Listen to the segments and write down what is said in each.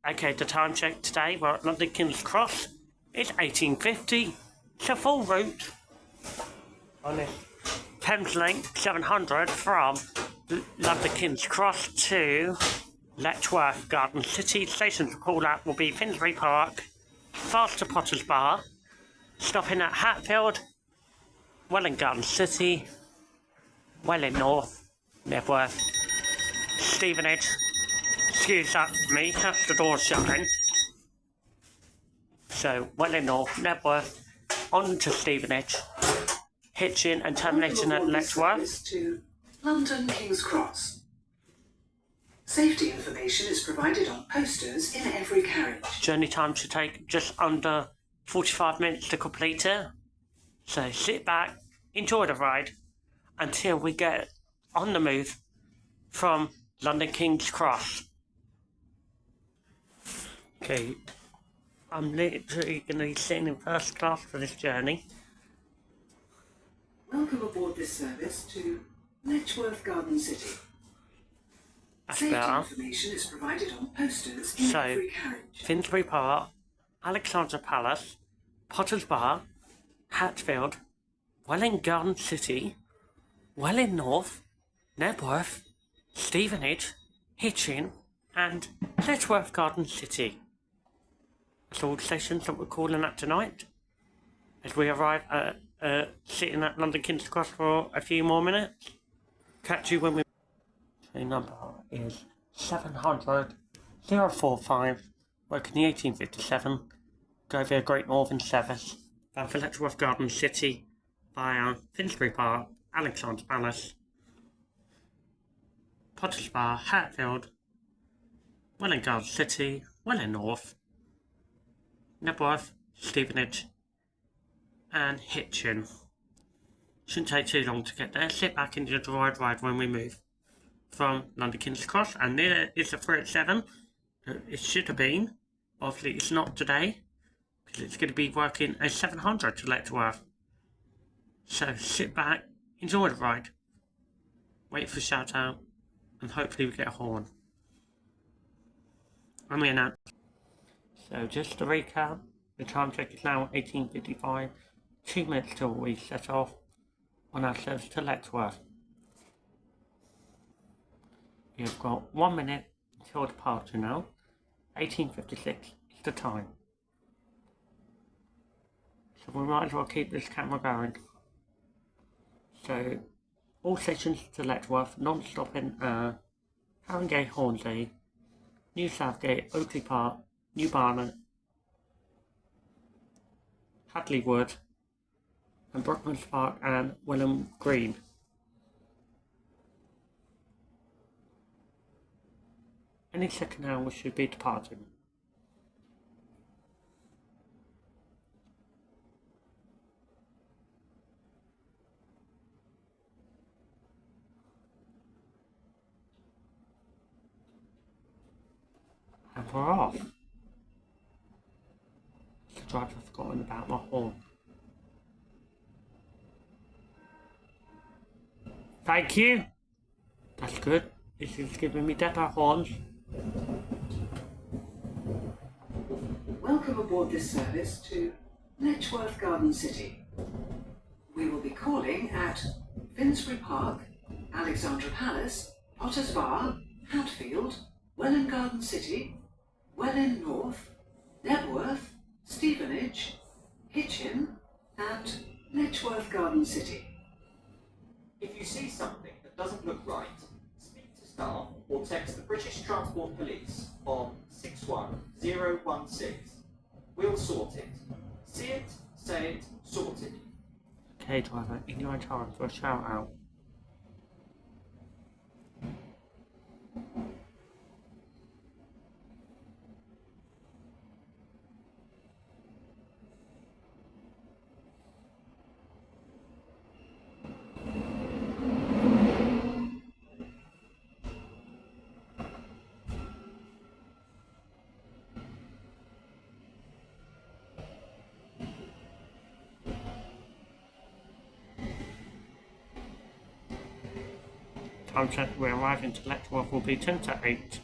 Okay, the time check today, we're at London King's Cross. It's 1850. It's a full route on this Thameslink 700 from London King's Cross to Letchworth Garden City. Stations to call at will be Finsbury Park, fast to Potter's Bar, stopping at Hatfield, Welwyn Garden City, Welwyn North, Knebworth, Stevenage. Excuse me, that's the door shutting. So, Welwyn North, Knebworth, on to Stevenage, Hitchin and terminating at Letchworth. To London King's Cross. Safety information is provided on posters in every carriage. Journey time should take just under 45 minutes to complete it. So sit back, enjoy the ride until we get on the move from London King's Cross. Okay, I'm literally going to be sitting in first class for this journey. Welcome aboard this service to Letchworth Garden City. That's Safety better. information is provided on posters in So, every carriage. Finsbury Park, Alexandra Palace, Potter's Bar, Hatfield, Welwyn Garden City, Welwyn North, Knebworth, Stevenage, Hitchin and Letchworth Garden City. That's all the stations that we're calling at tonight as we arrive at sitting at London King's Cross for a few more minutes. Catch you when we... The number is 700 045, working the 1857, go via Great Northern Service, bound for Letchworth Garden City, via Finsbury Park, Alexandra Palace, Potter's Bar, Hatfield, Welwyn Garden City, Welwyn North, Knebworth, Stevenage, and Hitchin. Shouldn't take too long to get there. Sit back and enjoy the ride when we move from London King's Cross. And there is a 387. It should have been. Obviously, it's not today because it's going to be working a 700 to Letchworth. So sit back, enjoy the ride, wait for a shout out, and hopefully we get a horn. And we announce. So just to recap, the time check is now 18:55, 2 minutes till we set off on our service to Letchworth. We've got 1 minute until departure now. 18:56 is the time. So we might as well keep this camera going. So all stations to Letchworth, non-stopping Haringey, Hornsey, New Southgate, Oakleigh Park, New Barnet, Hadley Wood, and Brookmans Park and Welham Green. Any second now we should be departing. And we're off. The driver forgotten about my horn. Thank you. That's good. This is giving me depot horns. Welcome aboard this service to Letchworth Garden City. We will be calling at Finsbury Park, Alexandra Palace, Potter's Bar, Hatfield, Welwyn Garden City, Welwyn North, Knebworth, Stevenage, Hitchin and Letchworth Garden City. If you see something that doesn't look right, speak to staff or text the British Transport Police on 61016. We'll sort it. See it, say it, sort it. Okay, driver, in your own time for a shout out. Time check, we're arriving to Letchworth will be 10 to 8.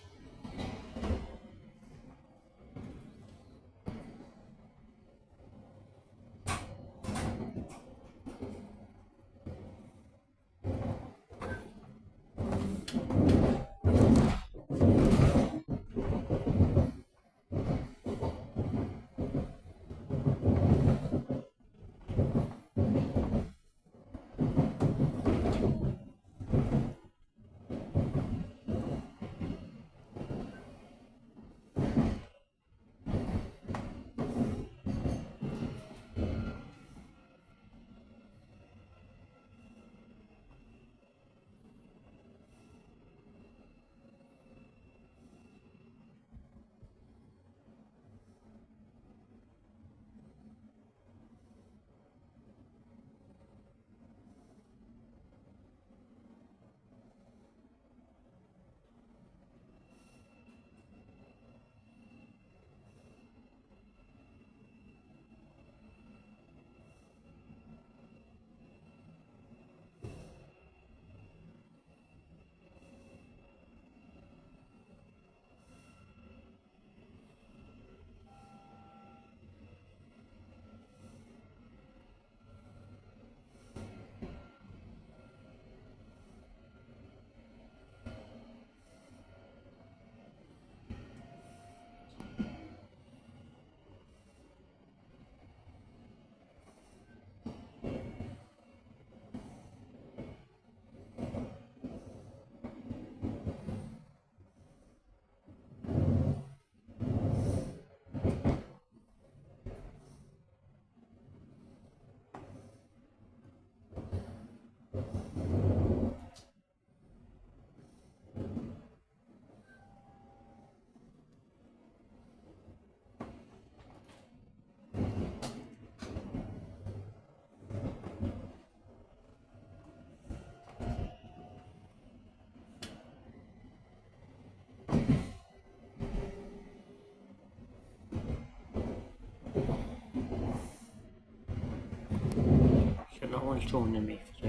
one's joining me for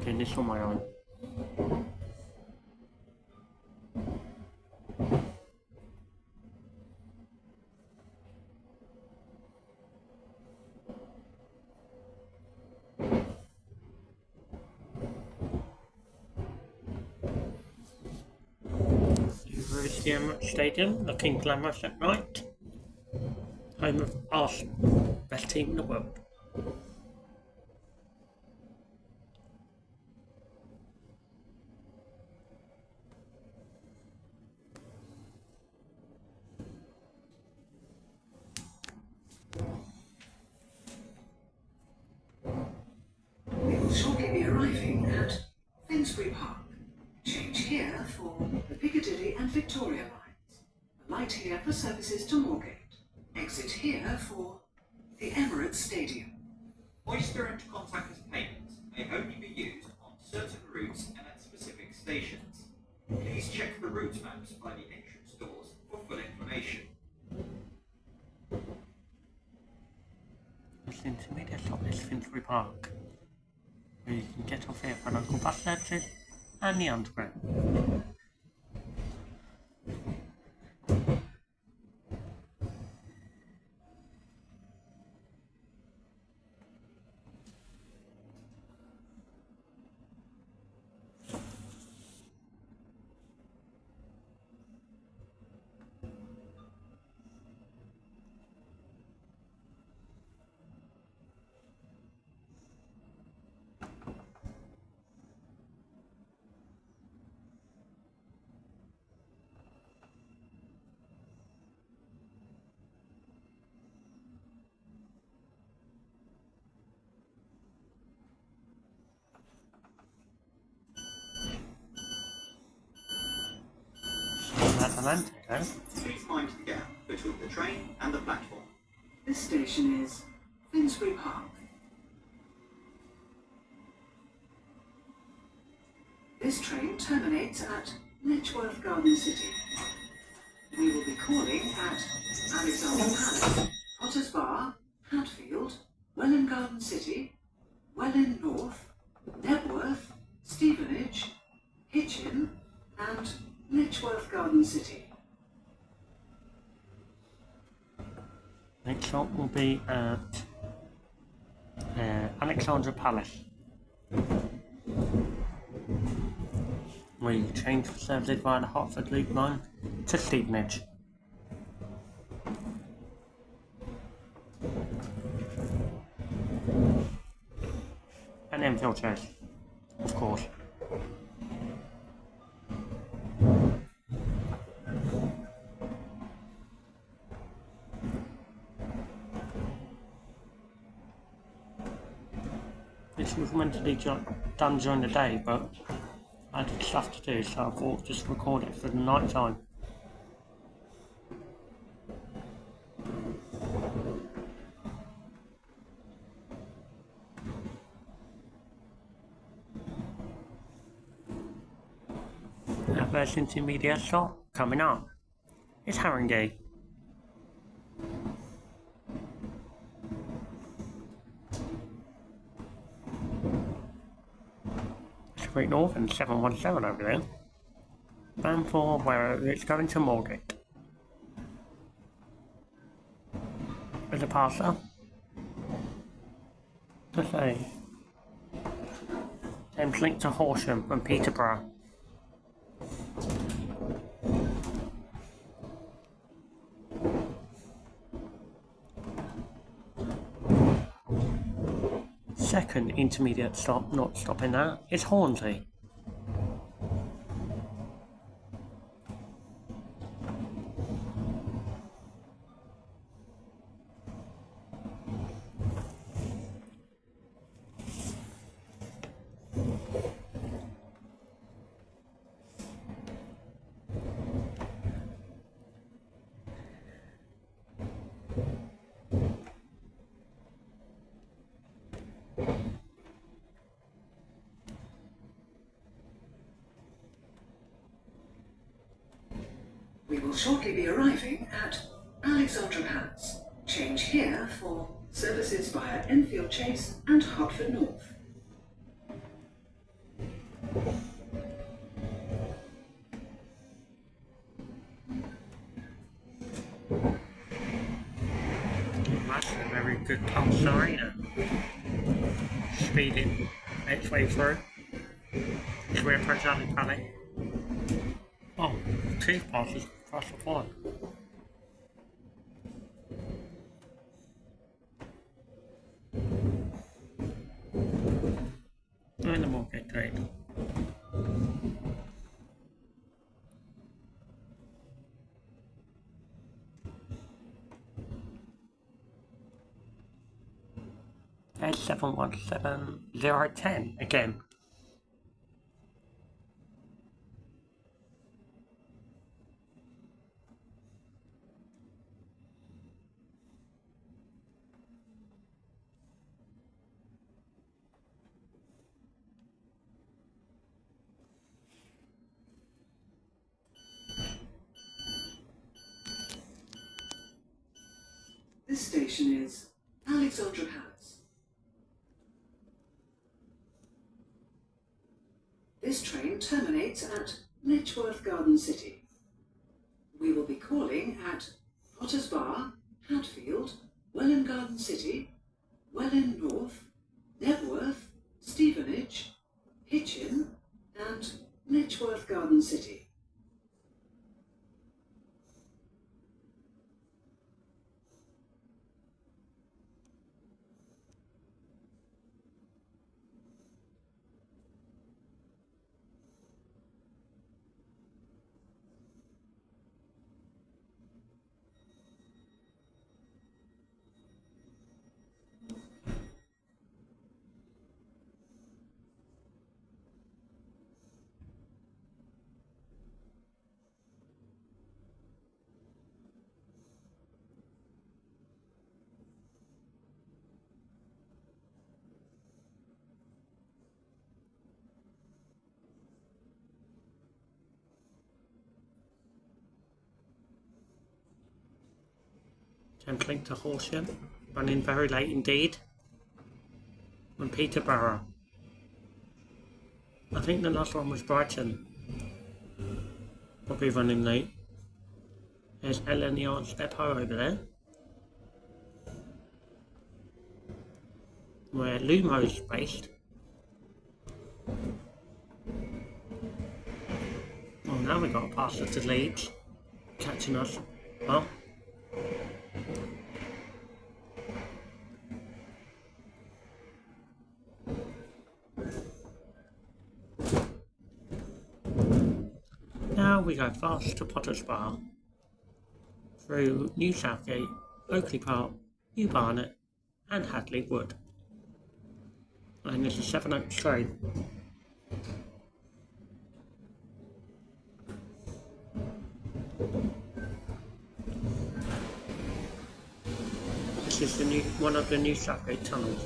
doing this on my own. Stevenage Stadium, looking glamorous at night. Home of Arsenal, best team in the world. We will shortly be arriving at Finsbury Park. Change here for the Piccadilly and Victoria lines. Alight here for services to Moorgate. Exit here for the Emirates Stadium. Oyster and contactless payments may only be used on certain routes and at specific stations. Please check the route maps by the entrance doors for full information. This intermediate stop is Finsbury Park, where you can get off here for local bus services and the underground. Please mind the gap between the train and the platform. This station is Finsbury Park. This train terminates at Letchworth Garden City. We will be calling at Alexandra Palace, Potters Bar, Hatfield, Welham Garden City, Welwyn North, Knebworth, Stevenage, Hitchin, and Letchworth Garden City. Next stop will be at Alexandra Palace. We change for services via the Hertford Loop line to Stevenage. And Enfield Church, of course. This was meant to be done during the day, but I had stuff to do, so I thought I'd just record it for the night time. Our first intermediate stop coming up is Haringey. Great North and 717 over there. And for where it's going to Moorgate. There's a parcel to say Thameslink to Horsham from Peterborough. Second intermediate stop, not stopping that, is Hornsey. We will shortly be arriving at Alexandra Palace. Change here for Services via Enfield Chase and Hertford North. That's a very good pulse sign. Speeding its way through. As we approach Hadley Palace. Oh, chief passes across the pond. And the market trade. There's 717010 again. This station is Alexandra Palace. This train terminates at Letchworth Garden City. We will be calling at Potters Bar, Hatfield, Welham Garden City, Welwyn North, Knebworth, Stevenage, Hitchin, and Letchworth Garden City. Thameslink to Horsham, running very late indeed. And Peterborough. I think the last one was Brighton. Probably running late. There's Eleanor's depot over there. Where Lumo's based. Well, now we've got to pass it to Leeds. Catching us up. Now we go fast to Potters Bar, through New Southgate, Oakleigh Park, New Barnet and Hadley Wood. And it's a 7 Oaks train. This is the one of the New Southgate tunnels.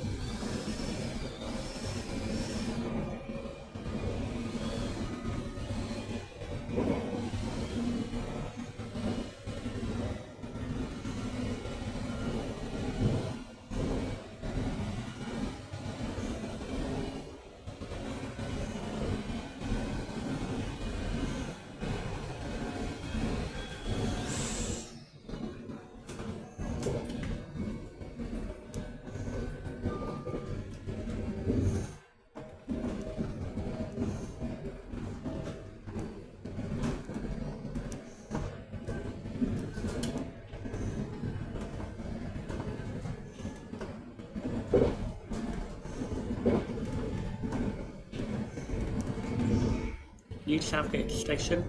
New Southgate station.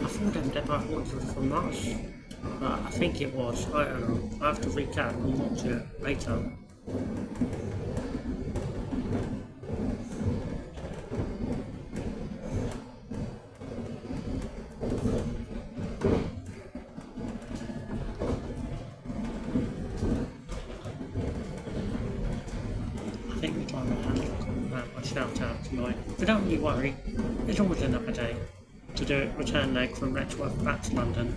I thought them depot was from us, but I think it was. I don't know. I have to recap and watch it later. Shout out tonight. But don't you worry, there's always another day. to do a return leg from Letchworth back to London.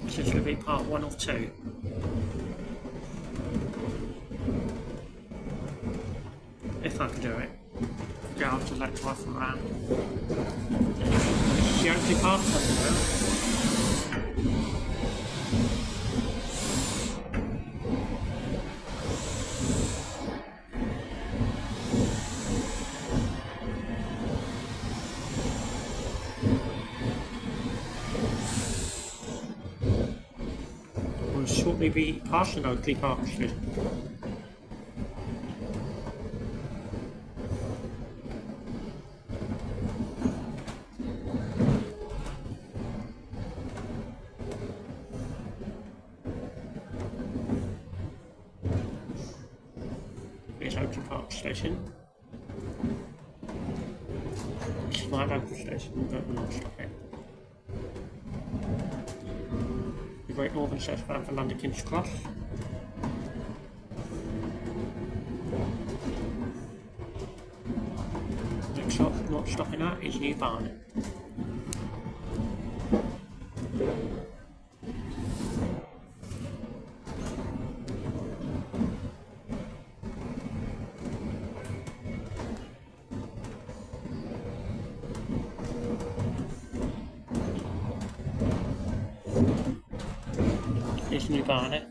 This is going to be part 1 of 2. If I can do it. Go up to Letchworth and around. The Oakleigh Park somewhere. Will shortly be passing Oakleigh Park soon. Here's Oakleigh Park station. This is my local station, but we'll not stop it. The Great Northern southbound for London King's Cross. Next stop, not stopping at, is New Barnet. Here's New Barnet.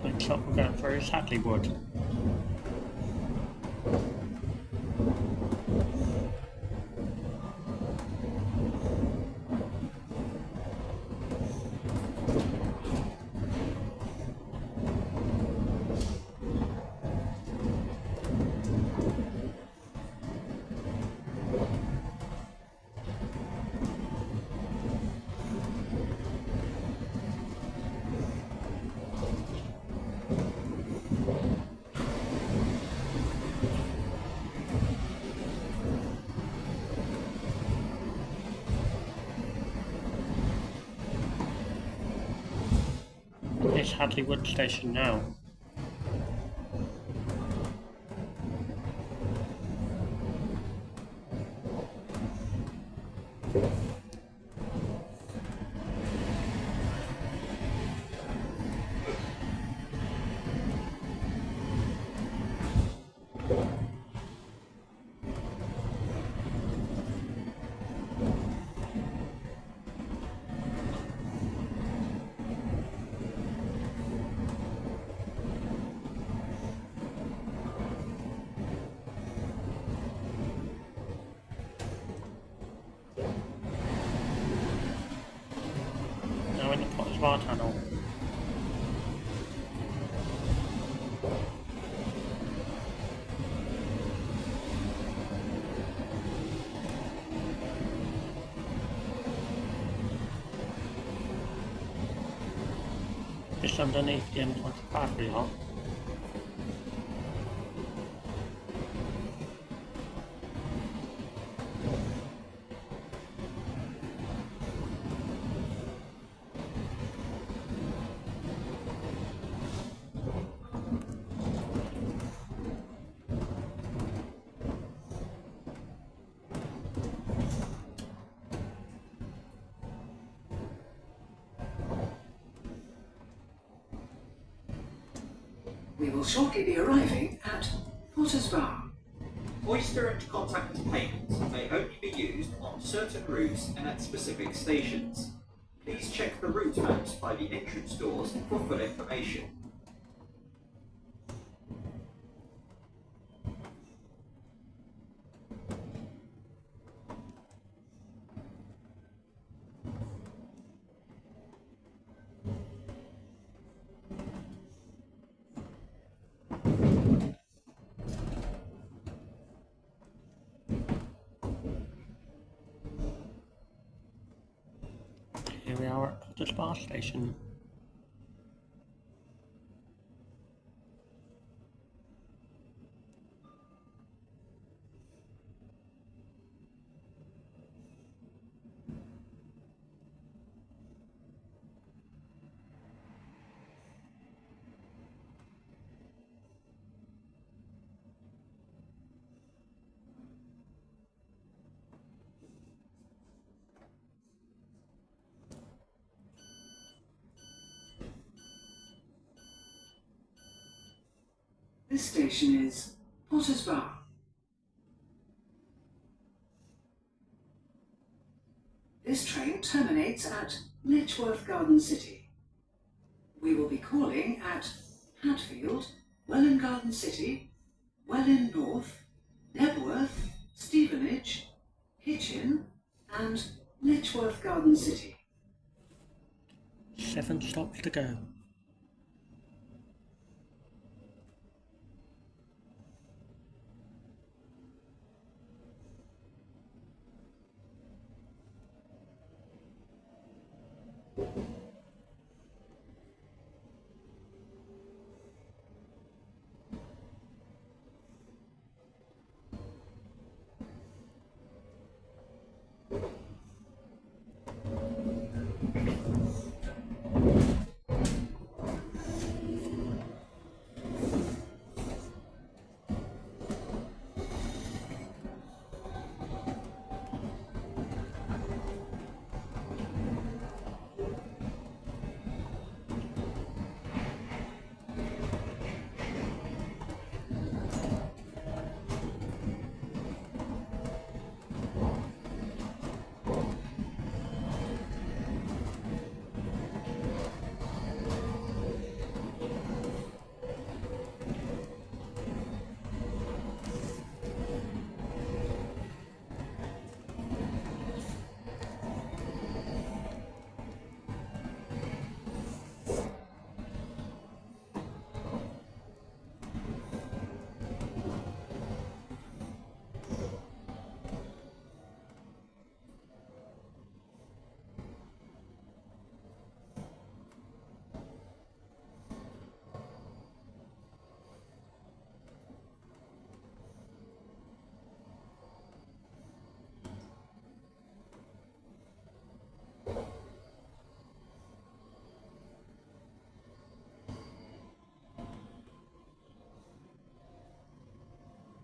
Next stop we're going for is Hadley Wood. It's Hadley Wood station now. Now in the Potter's Tunnel. Just underneath the M25 we are. We will shortly be arriving at Potter's Bar. Oyster and contactless payments may only be used on certain routes and at specific stations. Please check the route maps by the entrance doors for full information. we are at Potters Bar Station. This station is Potters Bar. This train terminates at Letchworth Garden City. We will be calling at Hatfield, Welwyn Garden City, Welwyn North, Knebworth, Stevenage, Hitchin, and Letchworth Garden City. 7 stops to go.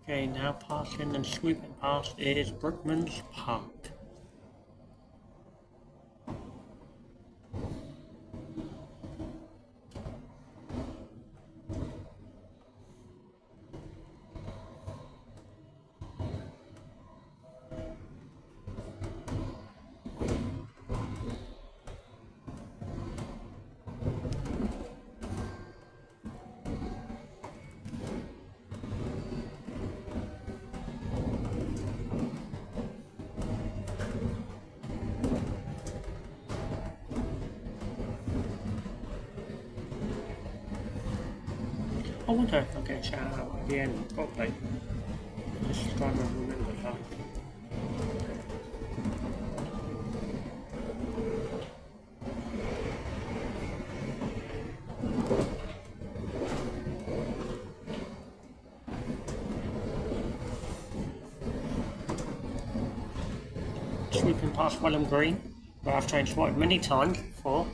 Okay, now passing and sweeping past is Brookmans Park. I wonder if I'll get a shout out at the end properly. Just trying to remember that. Sweeping past Welham Green, where I've changed white many times before.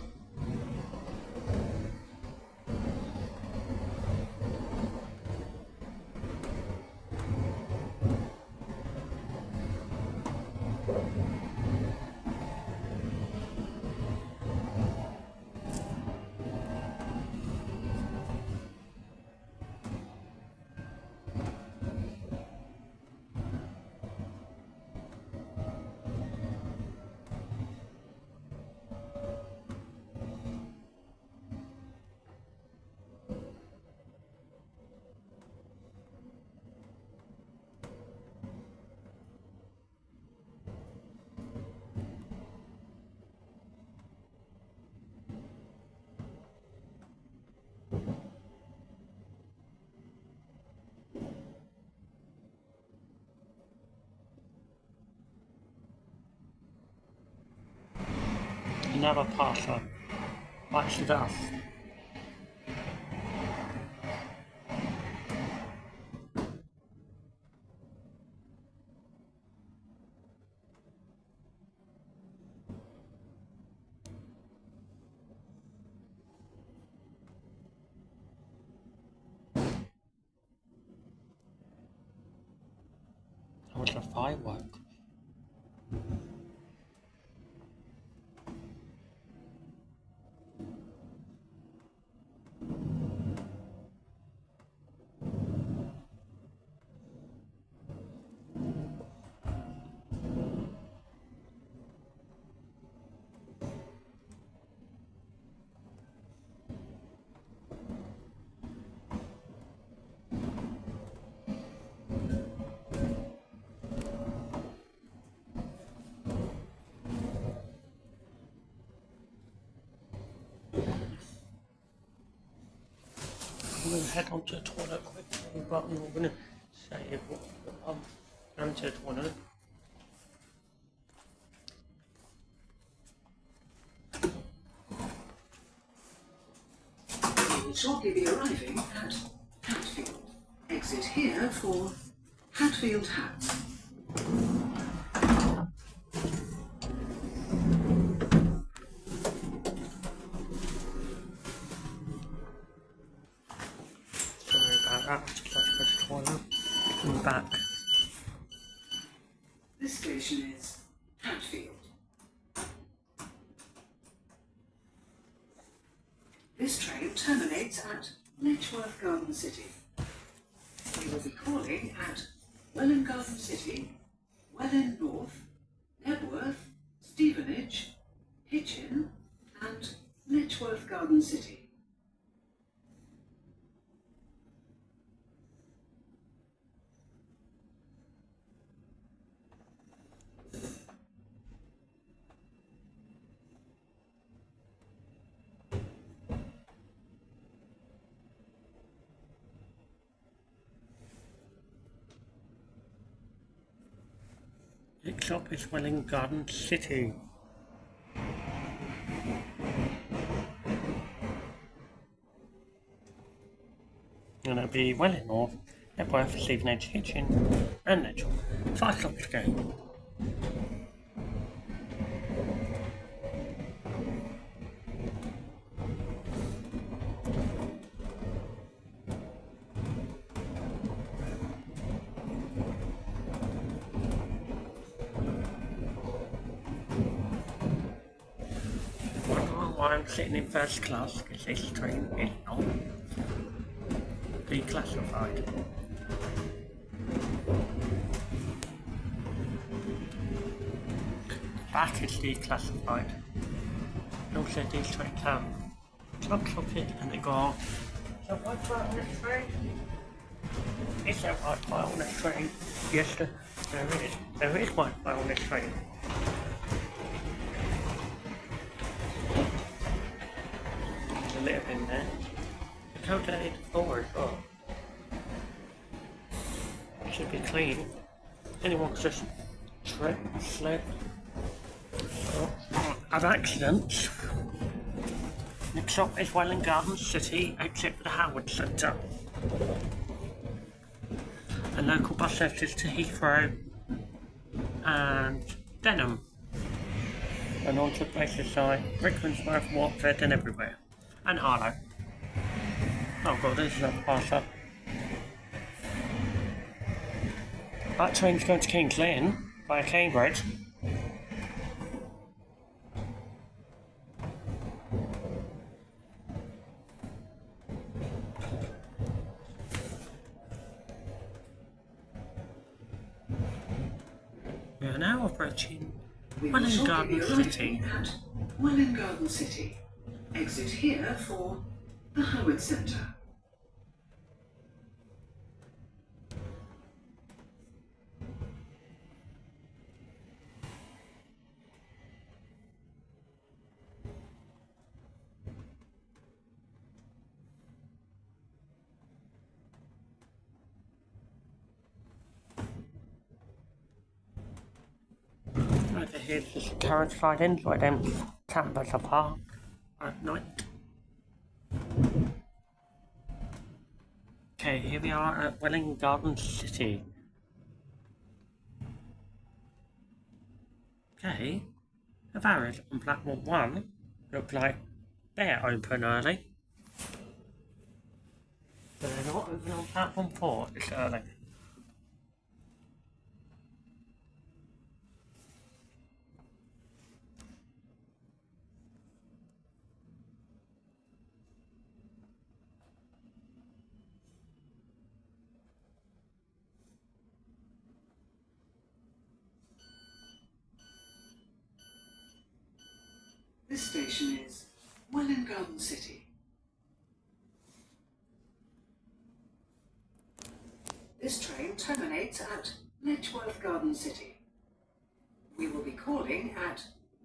another parcel. What's this? That was a firework. I'm going to head on to the toilet quickly, but I'm not going to say what I'm going to the toilet. We will shortly be arriving at Hatfield. Exit here for Hatfield Hat. Sorry about that, I just had to go to the toilet. I'm back. This station is Hatfield. This train terminates at Letchworth Garden City. We will be calling at Welham Garden City, Welwyn North, Knebworth, Stevenage, Hitchin, and Letchworth Garden City. Next up is Welwyn Garden City. And it'll be Welwyn North, Knebworth, Stevenage, Hitchin, and Letchworth. 5 stops to go. Why I'm sitting in first class, because this train is not declassified. Back is declassified. And also these trains have plug socket and they go, is there Wi-Fi on this train? Is there Wi-Fi on this train? Yes, there is. There is Wi-Fi on this train. A little in there. Look how dirty the floor is. Oh. It should be clean. Anyone could just trip, slip. Have accidents. Next up is Welwyn Garden City, exit for the Howard Centre. And local bus services to Heathrow and Denham. And on to places like Brookmans Park, Watford and everywhere. And Harlow. Oh god, this is a parcel. That train's going to King's Lynn via Cambridge. We are now approaching Welwyn Garden City. At Welwyn Garden City. Exit here for the Howard Centre. Over here, there's a carriage slide in, right then. Thameslink Park at night. Okay, here we are at Welwyn Garden City. Okay, the barriers on platform 1 look like they're open early. But they're not open on platform 4 this early. This station is Welwyn Garden City. This train terminates at Letchworth Garden City. We will be calling at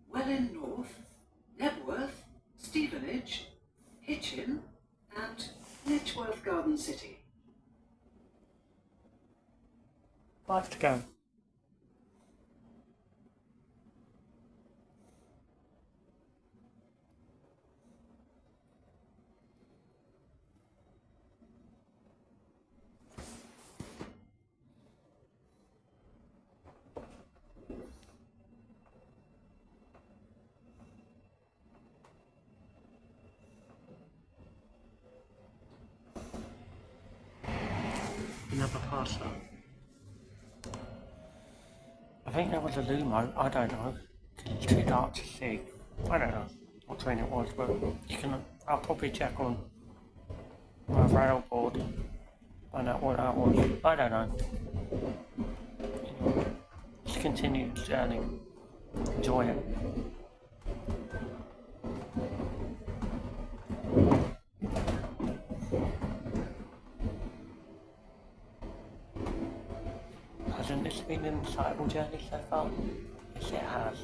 Welwyn North, Knebworth, Stevenage, Hitchin and Letchworth Garden City. 5 to go. Another parcel. I think there was a Lumo, I don't know. It's too dark to see. I don't know what train it was, but you can. I'll probably check on my rail board. Find out what that was. I don't know. Anyway, just continue the journey. Enjoy it. Hasn't this been an insightful journey so far? Yes, it has.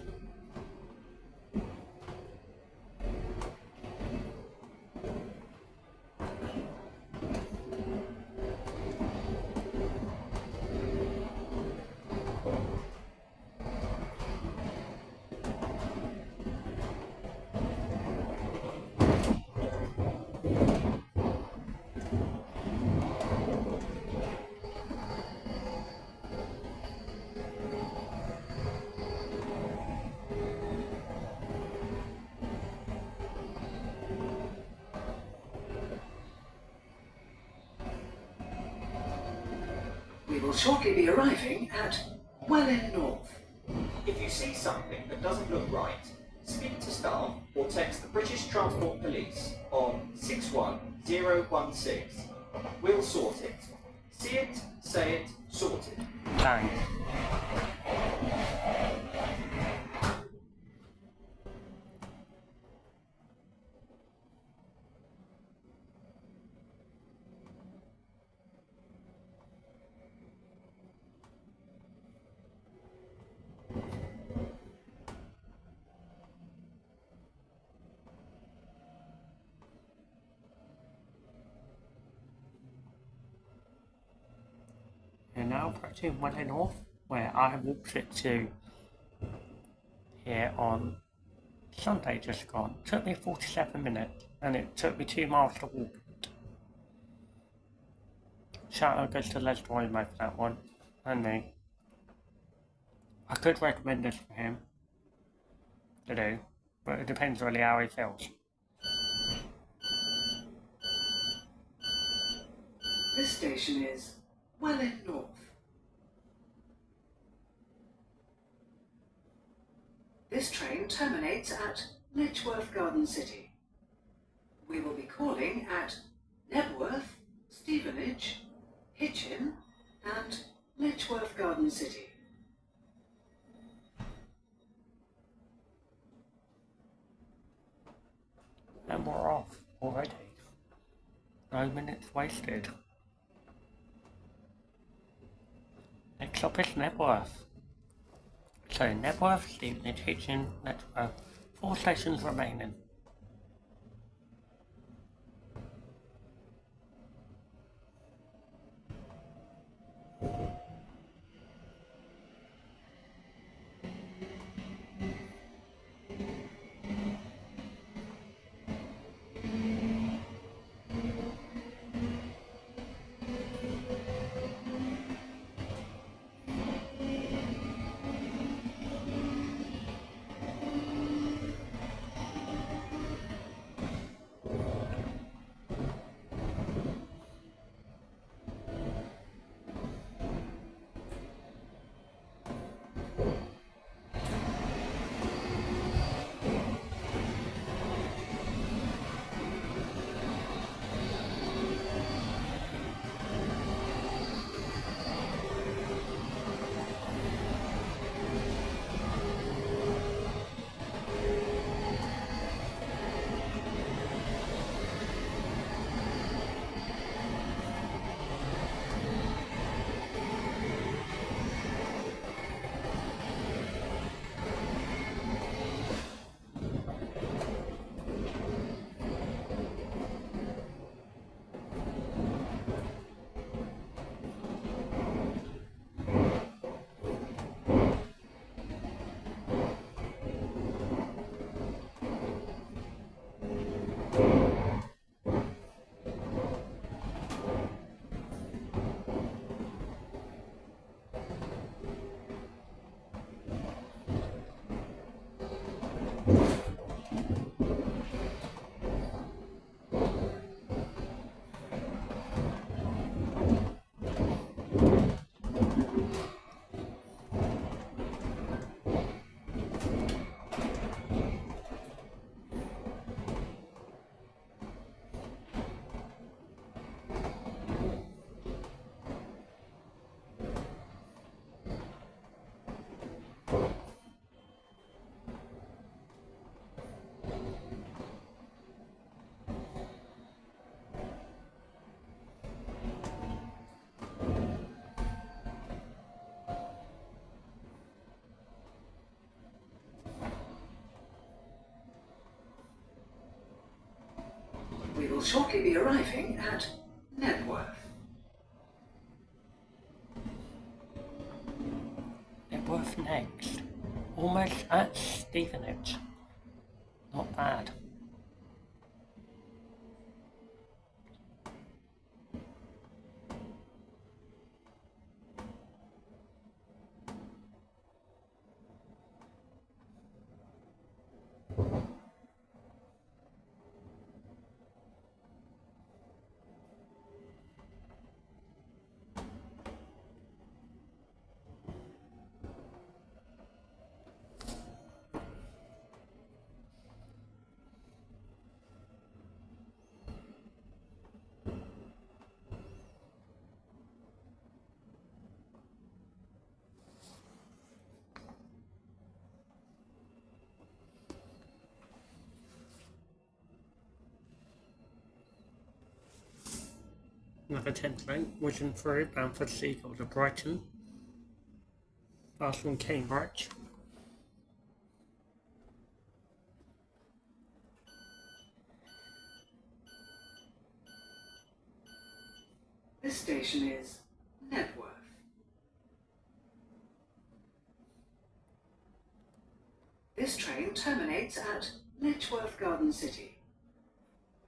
We will shortly be arriving at Welwyn North. If you see something that doesn't look right, speak to staff or text the British Transport Police on 61016. We'll sort it. See it, say it, sort it. Thanks. We're now approaching Welwyn North, where I walked it to here on Sunday just gone. It took me 47 minutes, and it took me 2 miles to walk it. Shout out goes to Les Roymo for that one, and me. I could recommend this for him to do, but it depends really how he feels. This station is Welwyn North. This train terminates at Letchworth Garden City. We will be calling at Knebworth, Stevenage, Hitchin and Letchworth Garden City. And we're off already. No minutes wasted. Next stop is Knebworth. So Knebworth, Stevenage, Hitchin, Letchworth. 4 stations remaining. will shortly be arriving at Knebworth. Knebworth next. Almost at Stevenage. Not bad. Another Thameslink, whizzing through, bound for Seagull to Brighton. Fast from Cambridge. This station is Knebworth. This train terminates at Letchworth Garden City.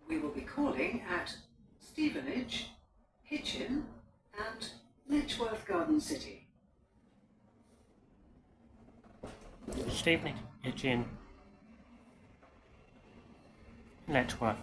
We will be calling at Stevenage, Hitchin and Letchworth Garden City. Stevenage, Hitchin, Letchworth.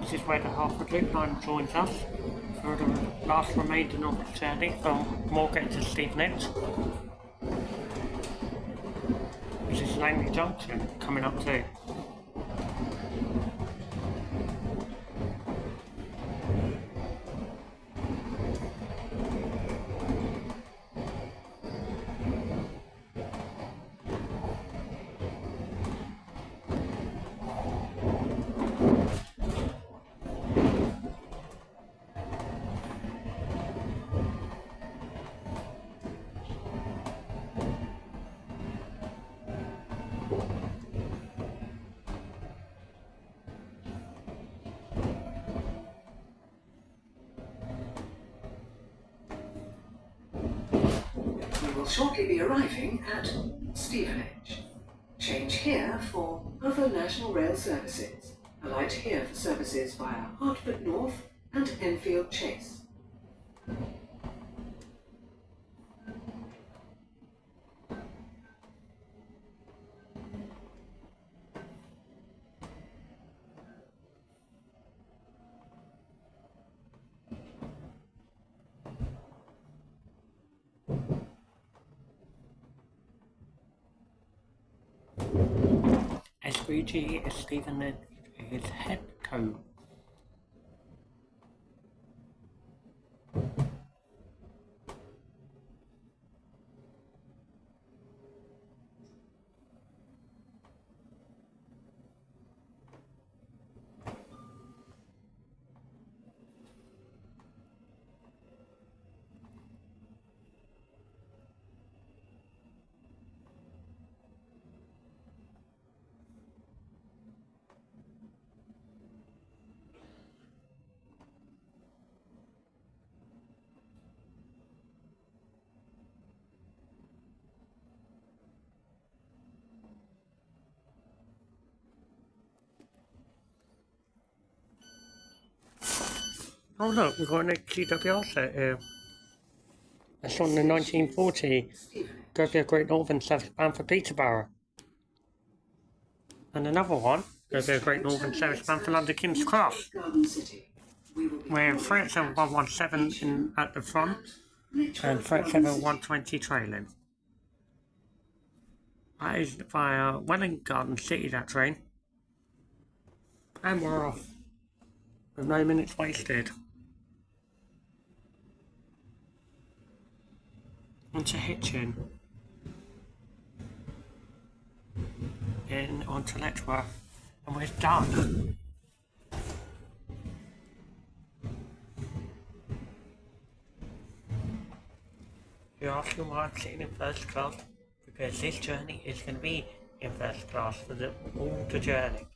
This is where the Hartford Loop line joins us for the last remaining of the journey from Moorgate to Stevenage. This is Langley Junction coming up too. We will shortly be arriving at Stevenage. Change here for other National Rail services. Alight here for services via Welwyn North and Enfield Chase. SBG is Stevenage is head code. Oh look, we've got an GWR set here. It's on the 1940 Go Great Northern Service bound for Peterborough. And another one, Go Great Northern Service bound for London King's Cross. With 37117 at the front and 37120 trailing. That is via Welwyn Garden City, that train. And we're off. With no minutes wasted. Onto Hitchin. In onto Letchworth. And we're done. You're asking why I'm sitting in first class? Because this journey is going to be in first class for all the journey.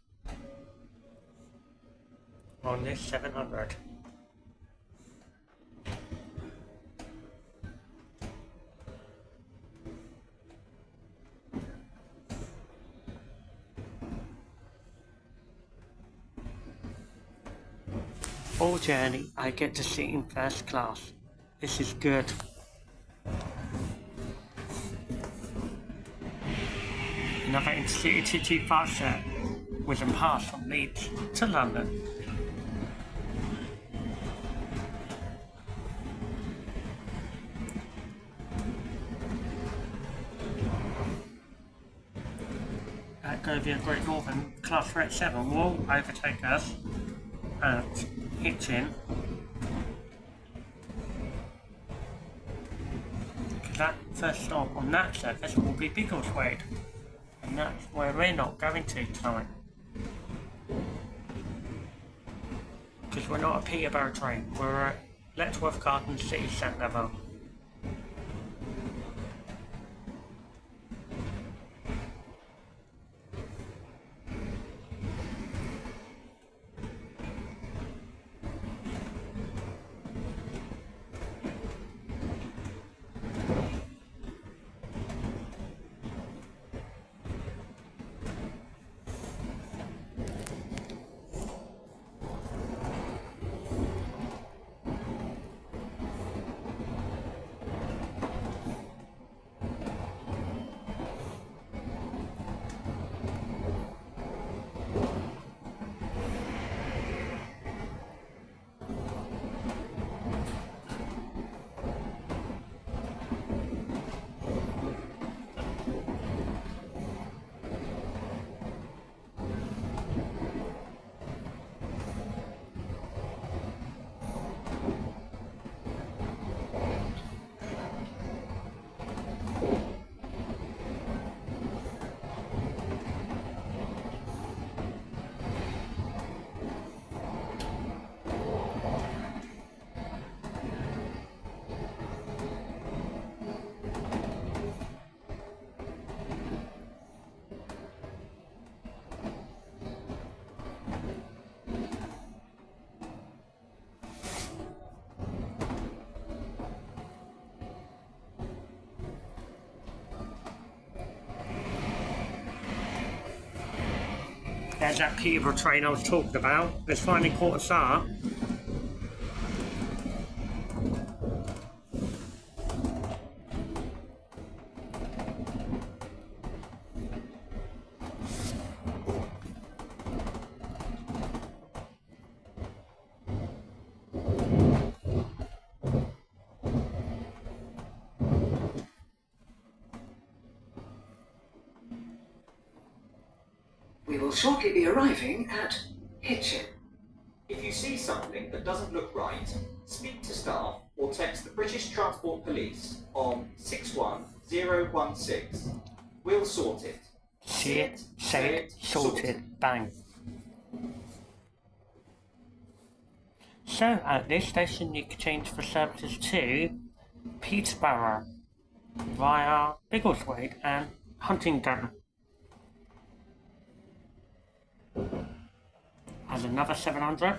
On this 700. All journey I get to sit in first class. This is good. Another intercity 225 set with a pass from Leeds to London. At Govia Great Northern, Class 37 will overtake us at Hitchin. That first stop on that surface will be Biggleswade. And that's where we're not going to tonight. Because we're not a Peterborough train, we're at Letchworth Garden City St Level. There's that Peterborough train I was talking about. It's finally caught us up. We will shortly be arriving at Hitchin. If you see something that doesn't look right, speak to staff or text the British Transport Police on 61016. We'll sort it. See it, say it, sort it, bang. So at this station you can change for services to Peterborough via Biggleswade and Huntingdon. And another 700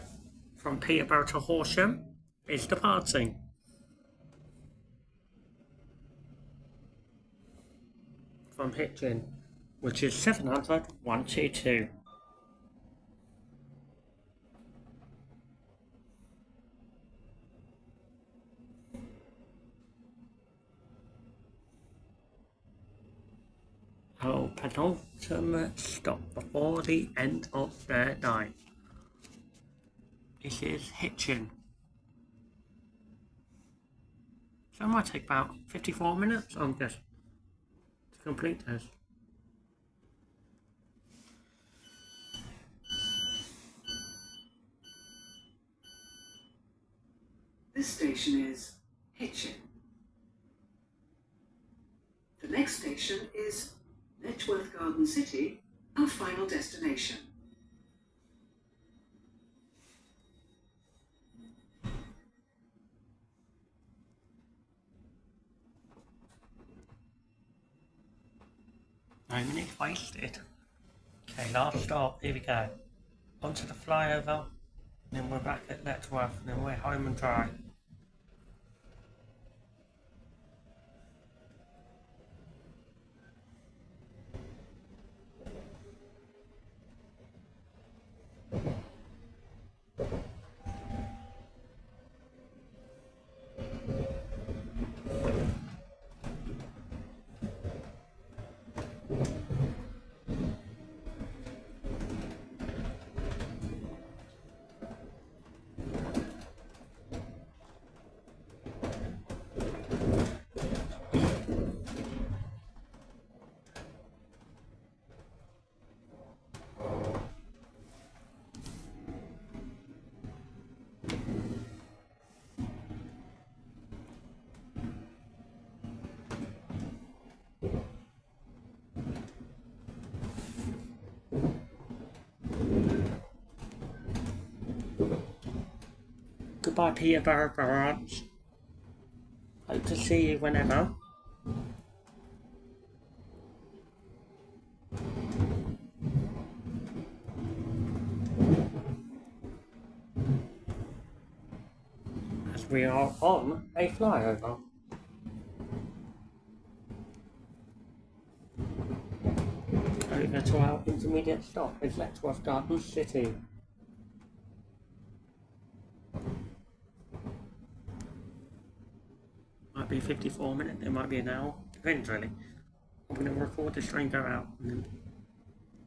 from Peterborough to Horsham is departing. From Hitchin, which is 700 122. Oh, penultimate stop before the end of their night. This is Hitchin. So it might take about 54 minutes on this to complete this. This station is Hitchin. The next station is Letchworth Garden City, our final destination. No minutes wasted. Okay, last stop, here we go. Onto the flyover, and then we're back at Letchworth, and then we're home and dry. Goodbye, Peterborough Branch. Hope to see you whenever. As we are on a flyover. Over to our intermediate stop is Letchworth Garden City. Might be 54 minutes, it might be an hour, depends really. I'm going to record this train go out and then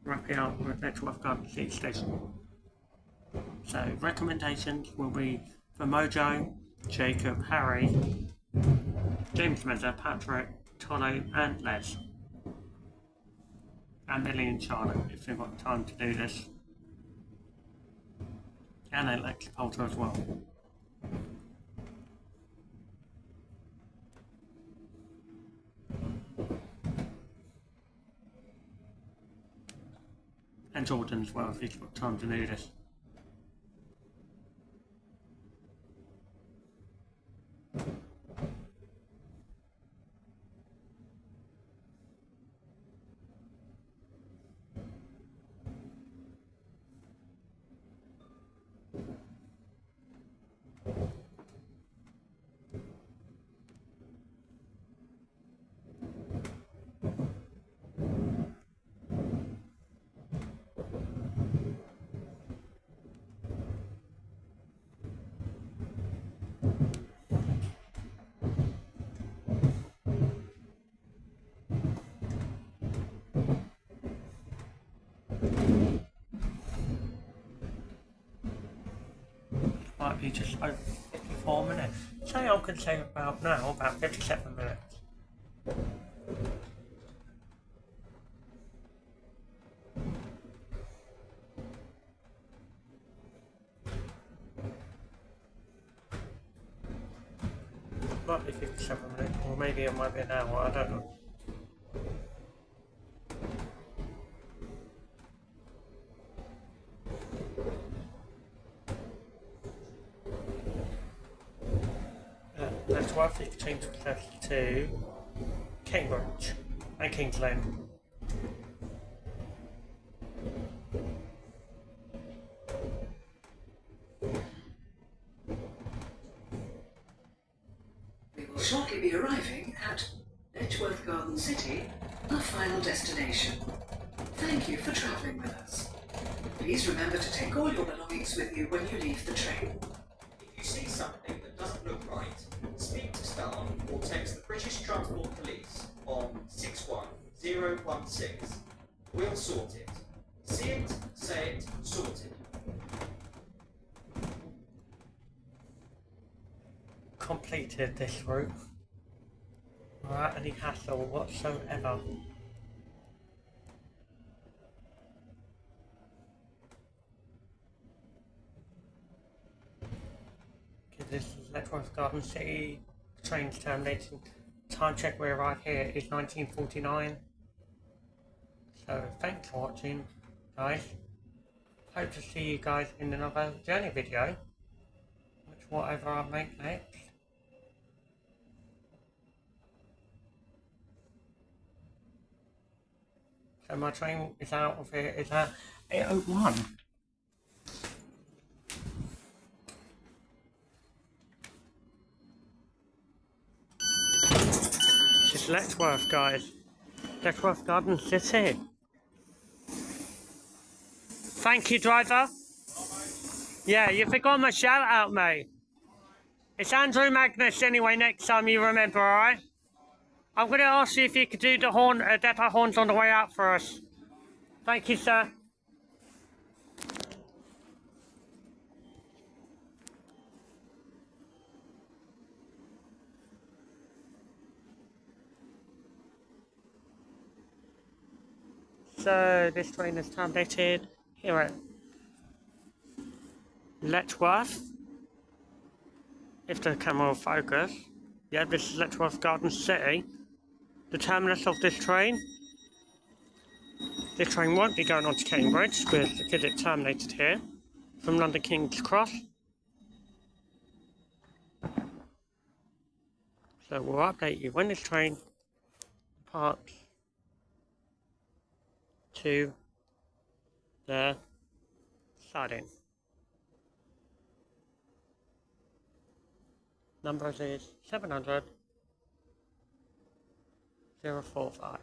wrap it up at Letchworth Garden City Station. So recommendations will be for Mojo, Jacob, Harry, James Mezza, Patrick, Tolo and Les. And Ellie and Charlotte if they've got time to do this. And Alex Poulter as well. And Jordan as well if he's got time to do this. Might be just over 54 minutes. Say I could say about 57 minutes. Might be 57 minutes, or maybe it might be an hour, I don't know. That's 12:15 to 32, Cambridge and Kings Lane. We will shortly be arriving at Letchworth Garden City, our final destination. Thank you for travelling with us. Please remember to take all your belongings with you when you leave the train. If you see something that doesn't look right, speak to staff or text the British Transport Police on 61 61016. We'll sort it. See it, say it, sorted. Completed this route without any hassle whatsoever. Okay, this is Letchworth Garden City. Train's terminating. Time check we arrived here is 1949. So thanks for watching, guys. Hope to see you guys in another journey video, which whatever I make next. So my train is out of here, it's at 8:01. This is Letchworth, guys. Letchworth Garden City. Thank you, driver. Yeah, you forgot my shout out, mate. It's Andrew Magnus anyway, next time you remember, alright? I'm going to ask you if you could do the horn, depot horns on the way out for us. Thank you, sir. So, this train is terminated here at Letchworth. If the camera will focus. Yeah, this is Letchworth Garden City. The terminus of this train. This train won't be going on to Cambridge because it terminated here from London King's Cross. So we'll update you when this train parks to the siding. Numbers is 700 045.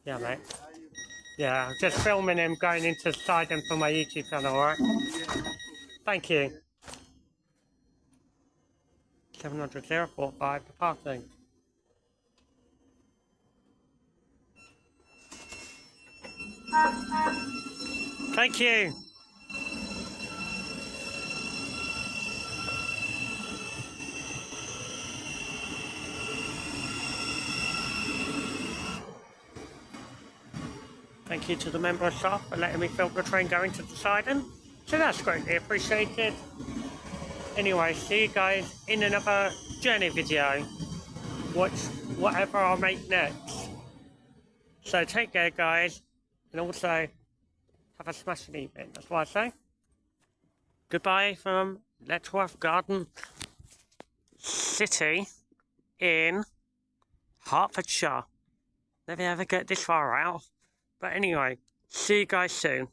Yeah, mate. Yeah, I'm just filming him going into siding for my YouTube channel, alright? Thank you. 700 045, the parking. Thank you. Thank you to the member of staff for letting me film the train going to the siding. So that's greatly appreciated. Anyway, see you guys in another journey video. Whatever I'll make next. So take care, guys. And also, have a smashing evening. That's what I say. Goodbye from Letchworth Garden City in Hertfordshire. Never ever get this far out. But anyway, see you guys soon.